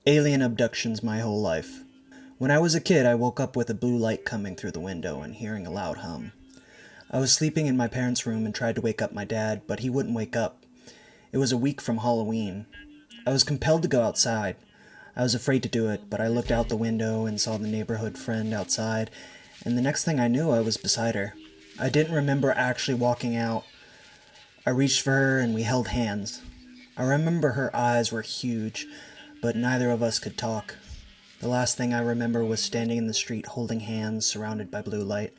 Alien abductions my whole life. When I was a kid, I woke up with a blue light coming through the window and hearing a loud hum. I was sleeping in my parents' room and tried to wake up my dad, but he wouldn't wake up. It was a week from Halloween. I was compelled to go outside. I was afraid to do it, but I looked out the window and saw the neighborhood friend outside, and the next thing I knew, I was beside her. I didn't remember actually walking out. I reached for her and we held hands. I remember her eyes were huge, but neither of us could talk. The last thing I remember was standing in the street holding hands, surrounded by blue light.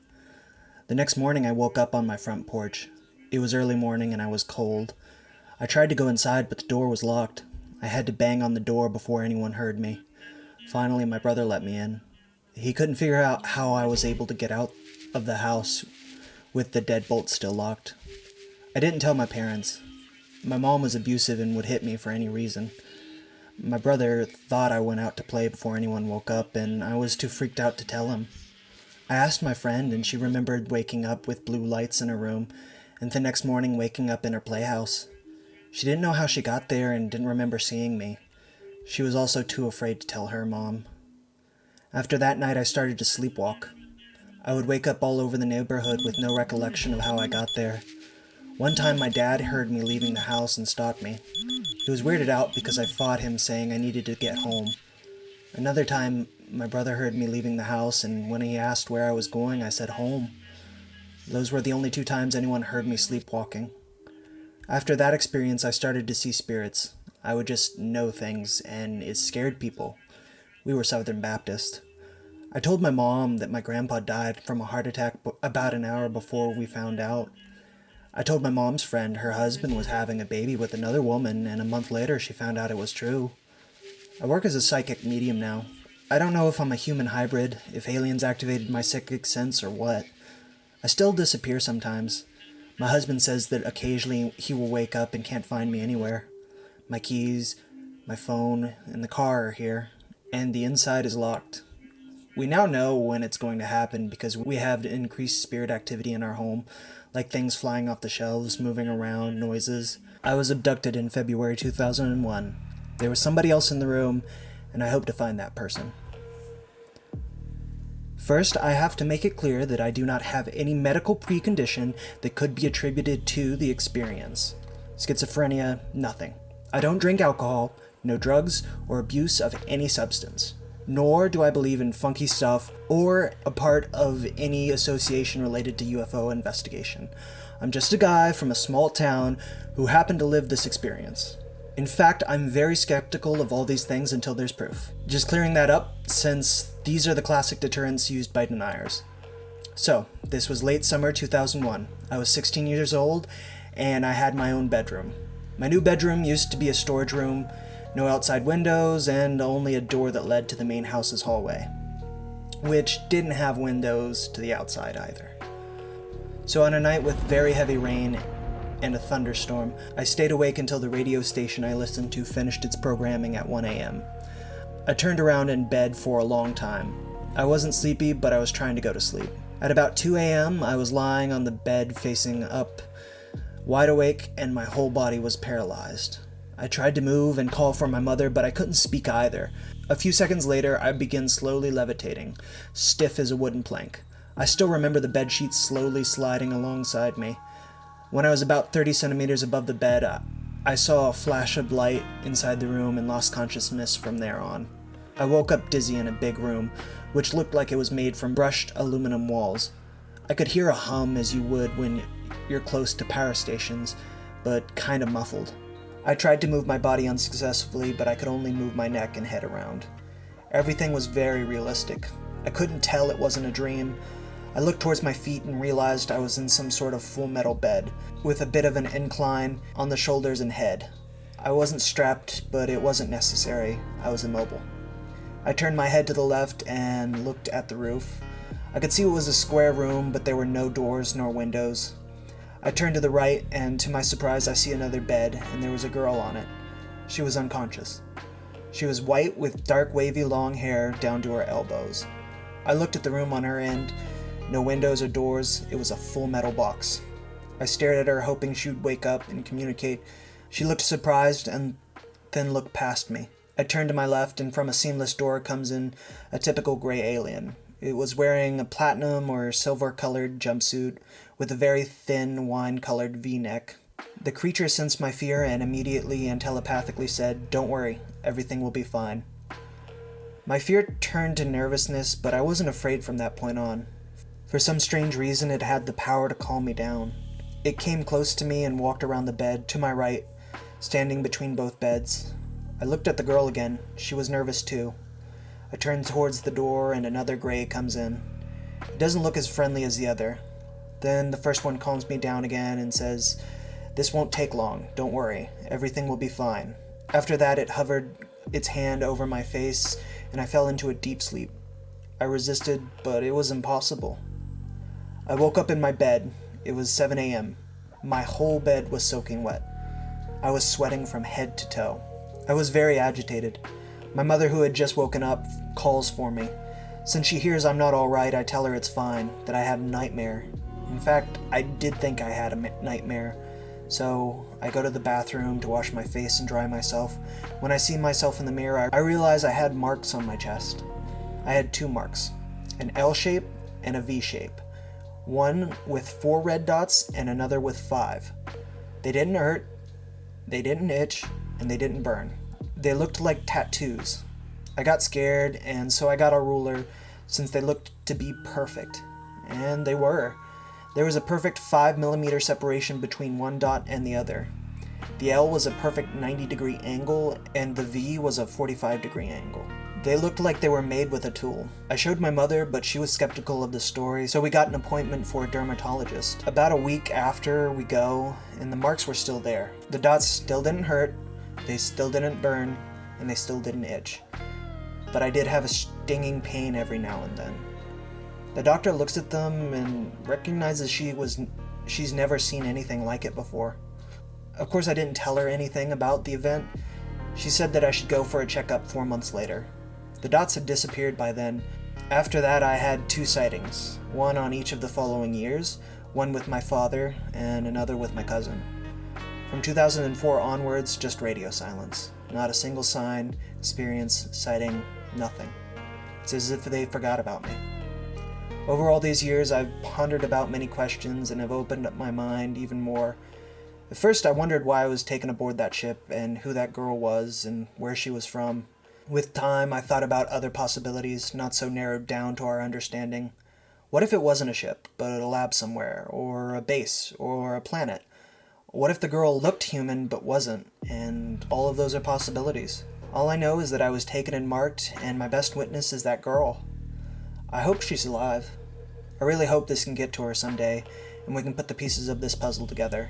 The next morning I woke up on my front porch. It was early morning and I was cold. I tried to go inside, but the door was locked. I had to bang on the door before anyone heard me. Finally, my brother let me in. He couldn't figure out how I was able to get out of the house with the deadbolt still locked. I didn't tell my parents. My mom was abusive and would hit me for any reason. My brother thought I went out to play before anyone woke up, and I was too freaked out to tell him. I asked my friend, and she remembered waking up with blue lights in her room, and the next morning waking up in her playhouse. She didn't know how she got there and didn't remember seeing me. She was also too afraid to tell her mom. After that night, I started to sleepwalk. I would wake up all over the neighborhood with no recollection of how I got there. One time, my dad heard me leaving the house and stopped me. He was weirded out because I fought him, saying I needed to get home. Another time, my brother heard me leaving the house, and when he asked where I was going, I said home. Those were the only 2 times anyone heard me sleepwalking. After that experience, I started to see spirits. I would just know things, and it scared people. We were Southern Baptist. I told my mom that my grandpa died from a heart attack about an hour before we found out. I told my mom's friend her husband was having a baby with another woman, and a month later she found out it was true. I work as a psychic medium now. I don't know if I'm a human hybrid, if aliens activated my psychic sense or what. I still disappear sometimes. My husband says that occasionally he will wake up and can't find me anywhere. My keys, my phone, and the car are here, and the inside is locked. We now know when it's going to happen because we have increased spirit activity in our home, like things flying off the shelves, moving around, noises. I was abducted in February 2001. There was somebody else in the room, and I hope to find that person. First, I have to make it clear that I do not have any medical precondition that could be attributed to the experience. Schizophrenia, nothing. I don't drink alcohol, no drugs, or abuse of any substance. Nor do I believe in funky stuff or a part of any association related to UFO investigation. I'm just a guy from a small town who happened to live this experience. In fact, I'm very skeptical of all these things until there's proof. Just clearing that up, since these are the classic deterrents used by deniers. So, this was late summer 2001. I was 16 years old, and I had my own bedroom. My new bedroom used to be a storage room, no outside windows, and only a door that led to the main house's hallway, which didn't have windows to the outside either. So on a night with very heavy rain and a thunderstorm, I stayed awake until the radio station I listened to finished its programming at 1 a.m. I turned around in bed for a long time. I wasn't sleepy, but I was trying to go to sleep. At about 2 a.m., I was lying on the bed facing up, wide awake, and my whole body was paralyzed. I tried to move and call for my mother, but I couldn't speak either. A few seconds later, I began slowly levitating, stiff as a wooden plank. I still remember the bed sheets slowly sliding alongside me. When I was about 30 centimeters above the bed, I saw a flash of light inside the room and lost consciousness from there on. I woke up dizzy in a big room, which looked like it was made from brushed aluminum walls. I could hear a hum as you would when you're close to power stations, but kind of muffled. I tried to move my body unsuccessfully, but I could only move my neck and head around. Everything was very realistic. I couldn't tell it wasn't a dream. I looked towards my feet and realized I was in some sort of full metal bed, with a bit of an incline on the shoulders and head. I wasn't strapped, but it wasn't necessary. I was immobile. I turned my head to the left and looked at the roof. I could see it was a square room, but there were no doors nor windows. I turned to the right, and to my surprise, I see another bed, and there was a girl on it. She was unconscious. She was white with dark wavy long hair down to her elbows. I looked at the room on her end. No windows or doors. It was a full metal box. I stared at her, hoping she would wake up and communicate. She looked surprised and then looked past me. I turn to my left, and from a seamless door comes in a typical gray alien. It was wearing a platinum or silver-colored jumpsuit with a very thin, wine-colored V-neck. The creature sensed my fear and immediately and telepathically said, "Don't worry, everything will be fine." My fear turned to nervousness, but I wasn't afraid from that point on. For some strange reason, it had the power to calm me down. It came close to me and walked around the bed, to my right, standing between both beds. I looked at the girl again. She was nervous too. I turned towards the door and another gray comes in. It doesn't look as friendly as the other. Then the first one calms me down again and says, "This won't take long, don't worry, everything will be fine." After that, it hovered its hand over my face and I fell into a deep sleep. I resisted, but it was impossible. I woke up in my bed. It was 7 a.m. My whole bed was soaking wet. I was sweating from head to toe. I was very agitated. My mother, who had just woken up, calls for me. Since she hears I'm not all right, I tell her it's fine, that I had a nightmare. In fact, I did think I had a nightmare. So I go to the bathroom to wash my face and dry myself. When I see myself in the mirror, I realize I had marks on my chest. I had two marks, an L shape and a V shape. One with 4 red dots and another with 5. They didn't hurt, they didn't itch, and they didn't burn. They looked like tattoos. I got scared, and so I got a ruler, since they looked to be perfect. And they were. There was a perfect 5mm separation between one dot and the other. The L was a perfect 90-degree angle, and the V was a 45-degree angle. They looked like they were made with a tool. I showed my mother, but she was skeptical of the story, so we got an appointment for a dermatologist. About a week after, we go, and the marks were still there. The dots still didn't hurt, they still didn't burn, and they still didn't itch. But I did have a stinging pain every now and then. The doctor looks at them and recognizes she's never seen anything like it before. Of course, I didn't tell her anything about the event. She said that I should go for a checkup 4 months later. The dots had disappeared by then. After that, I had 2 sightings, one on each of the following years, one with my father and another with my cousin. From 2004 onwards, just radio silence. Not a single sign, experience, sighting, nothing. It's as if they forgot about me. Over all these years, I've pondered about many questions and have opened up my mind even more. At first, I wondered why I was taken aboard that ship and who that girl was and where she was from. With time, I thought about other possibilities, not so narrowed down to our understanding. What if it wasn't a ship, but a lab somewhere, or a base, or a planet? What if the girl looked human but wasn't, and all of those are possibilities? All I know is that I was taken and marked, and my best witness is that girl. I hope she's alive. I really hope this can get to her someday, and we can put the pieces of this puzzle together.